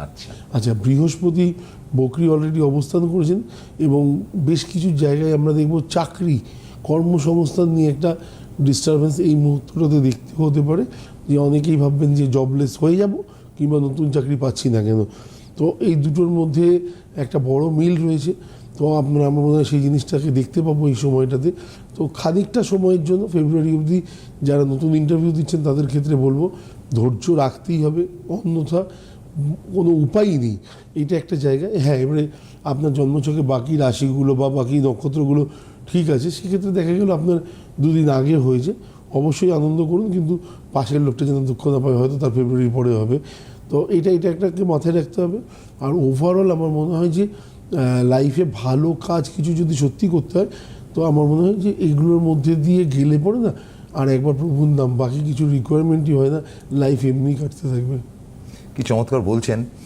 আচ্ছা আচ্ছা, বৃহস্পতি বকরি অলরেডি অবস্থান করেছেন এবং বেশ কিছু জায়গায় আমরা দেখব চাকরি কর্মসংস্থান নিয়ে একটা ডিস্টারবেন্স এই মুহূর্তটাতে দেখতে হতে পারে, যে অনেকেই ভাববেন যে জবলেস হয়ে যাব কিংবা নতুন চাকরি পাচ্ছি না কেন। তো এই দুটোর মধ্যে একটা বড় মিল রয়েছে। তো আমরা আমার মনে হয় সেই জিনিসটাকে দেখতে পাবো এই সময়টাতে। তো খানিকটা সময়ের জন্য ফেব্রুয়ারি অবধি যারা নতুন ইন্টারভিউ দিচ্ছেন তাদের ক্ষেত্রে বলবো ধৈর্য রাখতেই হবে, অন্যথা কোনো উপায়ই নেই। এটা একটা জায়গায়। হ্যাঁ, এবারে আপনার জন্মছকে বাকি রাশিগুলো বা বাকি নক্ষত্রগুলো ঠিক আছে, সেক্ষেত্রে দেখা গেল আপনার দুদিন আগে হয়েছে, অবশ্যই আনন্দ করুন, কিন্তু পাশের লোকটা যেন দুঃখ না পায়, হয়তো তার ফেব্রুয়ারির পরে হবে। তো এটা একটাকে মাথায় রাখতে হবে। আর ওভারঅল আমার মনে হয় যে লাইফে ভালো কাজ কিছু যদি সত্যি করতে হয়, তো আমার মনে হয় যে এগুলোর মধ্যে দিয়ে গেলে পরে না আর একবার প্রভুর নাম, বাকি কিছু রিকোয়ারমেন্টই হয় না, লাইফ এমনি কাটতে থাকবে। কি চমৎকার বলছেন।